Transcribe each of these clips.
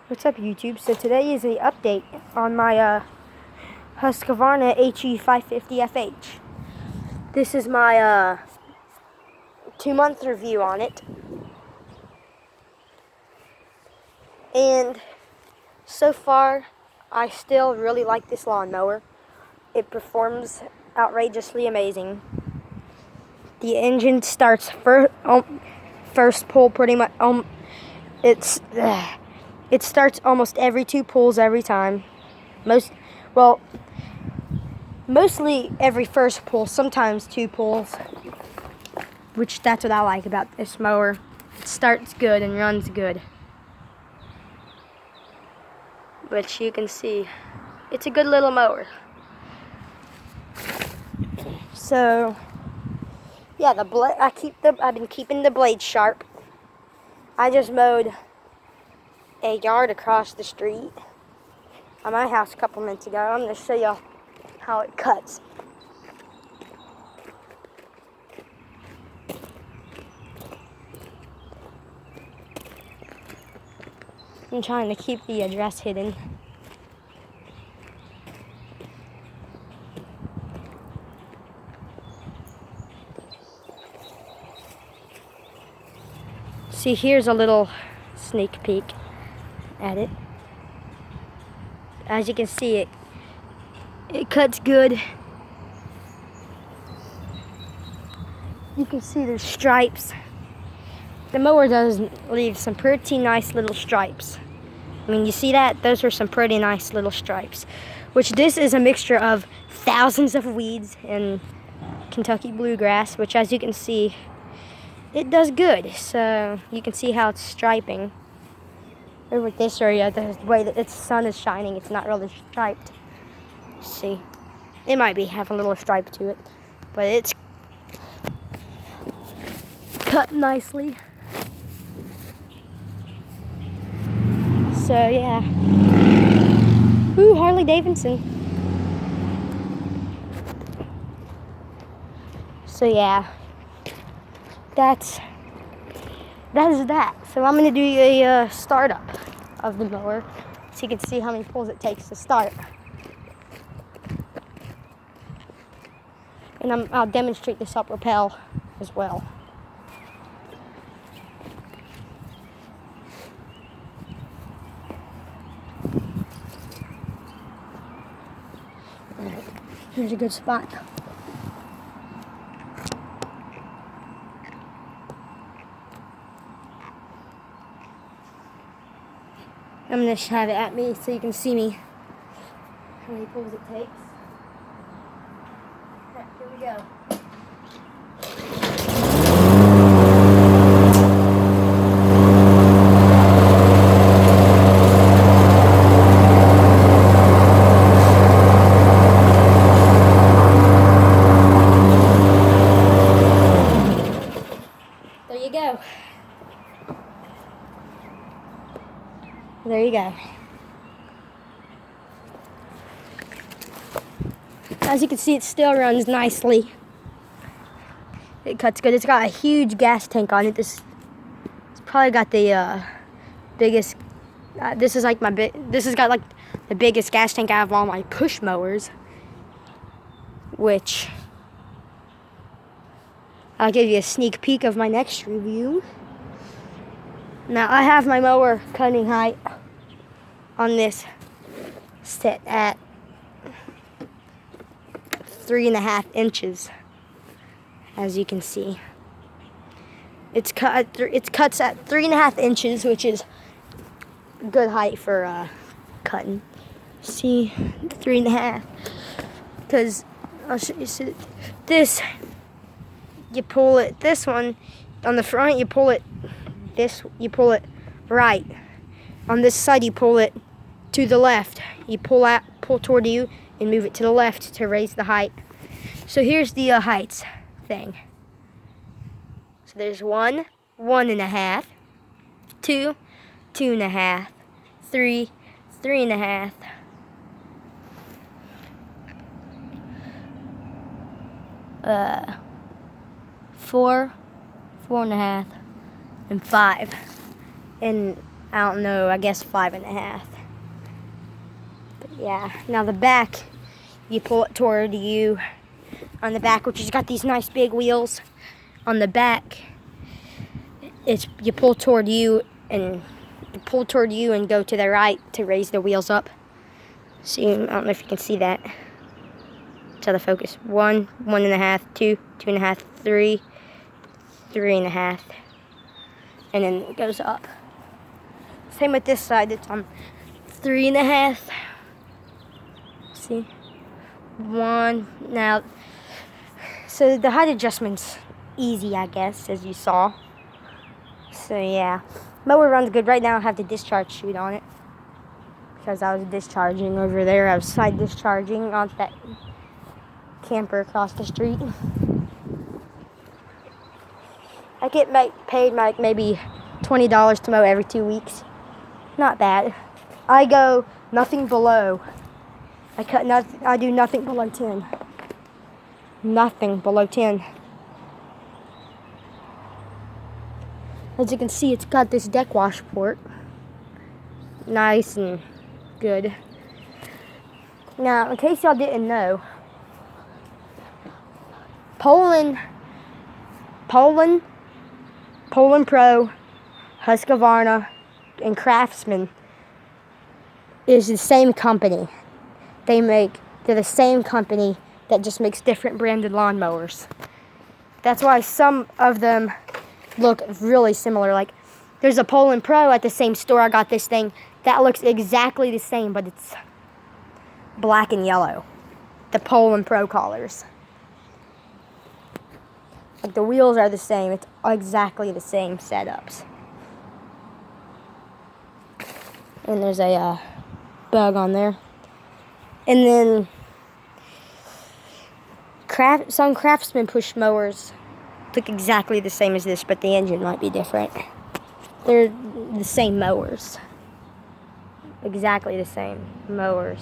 What's up, YouTube? So today is a update on my Husqvarna hu550fh. This is my 2-month review on it, and so far I still really like this lawnmower. It performs outrageously amazing. The engine starts first pull pretty much. It starts almost every 2 pulls every time. Mostly every first pull, sometimes 2 pulls, which that's what I like about this mower. It starts good and runs good. But you can see, it's a good little mower. So, yeah, I've been keeping the blade sharp. I just mowed a yard across the street at my house a couple minutes ago. I'm going to show you how it cuts. I'm trying to keep the address hidden. See, here's a little sneak peek at it. As you can see, it cuts good. You can see the stripes. The mower does leave some pretty nice little stripes. I mean, you see that? Those are some pretty nice little stripes. Which this is a mixture of thousands of weeds and Kentucky bluegrass, which, as you can see, it does good. So you can see how it's striping. Over this area, the way that its sun is shining, it's not really striped. See, it might have a little stripe to it, but it's cut nicely. So yeah, ooh, Harley Davidson. So yeah, that is that. So I'm gonna do a startup of the mower, so you can see how many pulls it takes to start. And I'll demonstrate this up rappel as well. Alright, here's a good spot. I'm going to have it at me so you can see me how many pulls it takes. Alright, here we go. There you go. There you go. As you can see, it still runs nicely. It cuts good. It's got a huge gas tank on it. It's probably got the biggest. This has got like the biggest gas tank out of all my push mowers. Which I'll give you a sneak peek of my next review. Now I have my mower cutting height on this set at 3.5 inches, as you can see. It cuts at 3.5 inches, which is good height for cutting. See, 3.5. Because I'll show you. See, this, you pull it. This one on the front, you pull it. You pull it right. On this side, you pull it to the left. You pull toward you and move it to the left to raise the height. So here's the heights thing. So there's 1, 1.5, 2, 2.5, 3, 3.5, 4, 4.5, and 5. And I don't know, I guess 5.5. But yeah, now the back, you pull it toward you on the back, which has got these nice big wheels. On the back, you pull toward you and go to the right to raise the wheels up. See, I don't know if you can see that. To the focus. 1, 1.5, 2, 2.5, 3, 3.5, and then it goes up. Same with this side. It's on 3.5. See, 1 now. So the height adjustment's easy, I guess, as you saw. So yeah, mower runs good. Right now I have the discharge chute on it because I was discharging over there. I was side discharging on that camper across the street. I get paid like maybe $20 to mow every 2 weeks. Not bad. I go nothing below. I do nothing below 10. Nothing below 10. As you can see, it's got this deck wash port. Nice and good. Now, in case y'all didn't know, Poland Pro, Husqvarna, and Craftsman is the same company. They're the same company that just makes different branded lawnmowers. That's why some of them look really similar. Like, there's a Poland Pro at the same store I got this thing that looks exactly the same, but it's black and yellow. The Poland Pro collars. Like, the wheels are the same. It's exactly the same setups. And there's a bug on there. And then some Craftsman push mowers look exactly the same as this, but the engine might be different. They're the same mowers. Exactly the same mowers.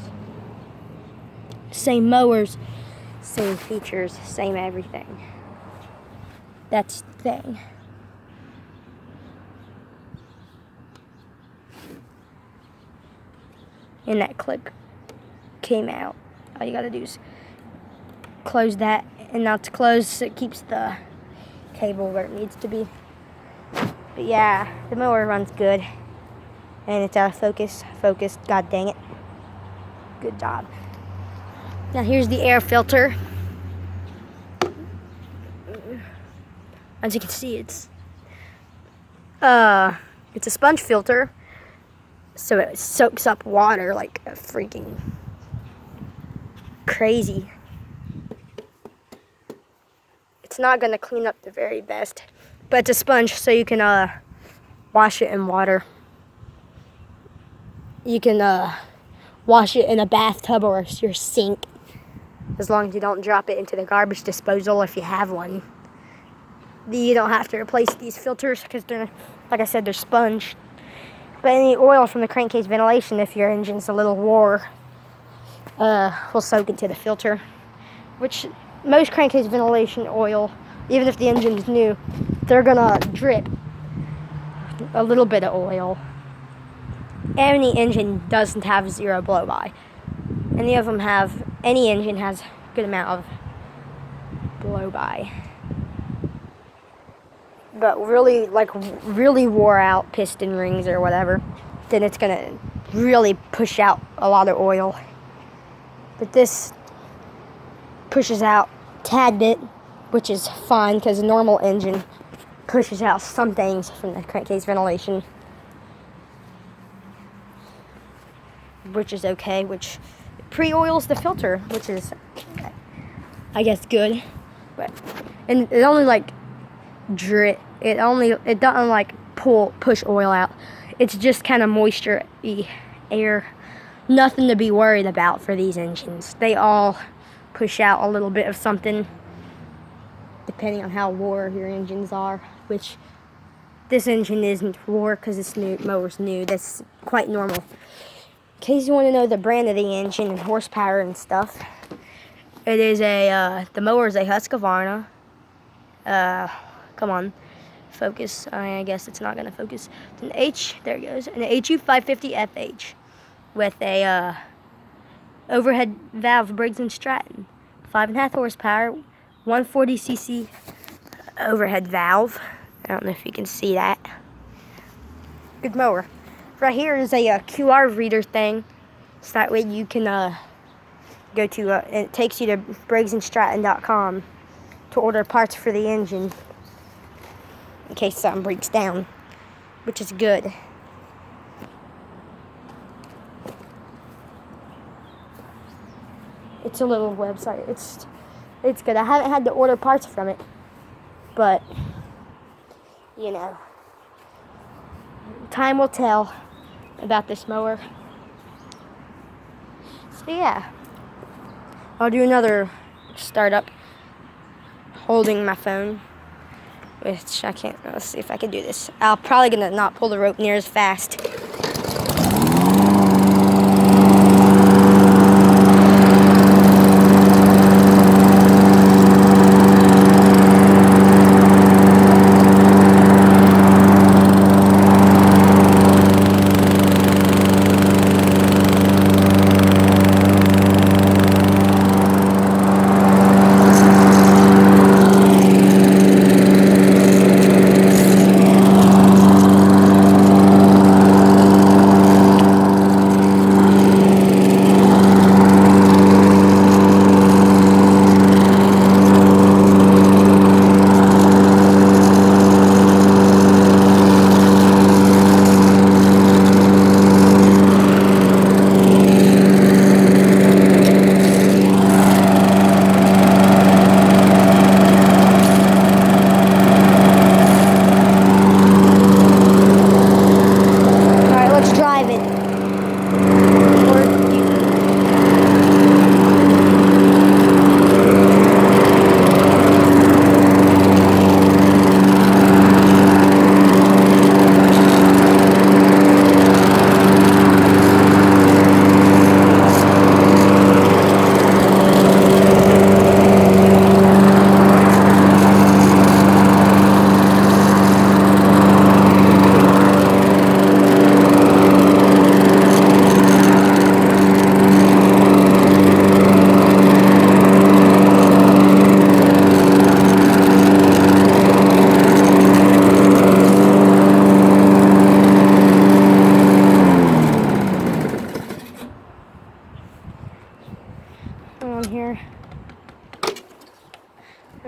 Same mowers, same features, same everything. That's the thing. And that clip came out. All you gotta do is close that, and now it's closed so it keeps the cable where it needs to be. But yeah, the mower runs good. And it's out of focus. Focused, god dang it. Good job. Now here's the air filter. As you can see, it's a sponge filter, so it soaks up water like a freaking crazy. It's not gonna clean up the very best, but it's a sponge, so you can wash it in water. You can wash it in a bathtub or your sink, as long as you don't drop it into the garbage disposal if you have one. You don't have to replace these filters because they're, like I said, they're sponge. But any oil from the crankcase ventilation, if your engine's a little wore, will soak into the filter. Which most crankcase ventilation oil, even if the engine's new, they're gonna drip a little bit of oil. Any engine doesn't have zero blow-by. Any engine has a good amount of blow-by. But really wore out piston rings or whatever, then it's gonna really push out a lot of oil. But this pushes out a tad bit, which is fine because a normal engine pushes out some things from the crankcase ventilation, which is okay, which pre-oils the filter, which is, I guess, good. But, and it only drip. It doesn't push oil out. It's just kind of moisture-y air. Nothing to be worried about for these engines. They all push out a little bit of something depending on how wore your engines are, which this engine isn't wore because this mower's new. That's quite normal. In case you want to know the brand of the engine and horsepower and stuff, the mower is a Husqvarna. focus. I guess it's not gonna focus. It's an H. There it goes. An hu550fh with a overhead valve Briggs & Stratton, 5.5 horsepower, 140cc overhead valve. I don't know if you can see that. Good mower. Right here is a QR reader thing, so that way you can go to, it takes you to briggsandstratton.com to order parts for the engine in case something breaks down, which is good. It's a little website. It's good. I haven't had to order parts from it, but you know, time will tell about this mower. So yeah, I'll do another startup holding my phone, which I can't. Let's see if I can do this. I'm probably gonna not pull the rope near as fast. Drive it.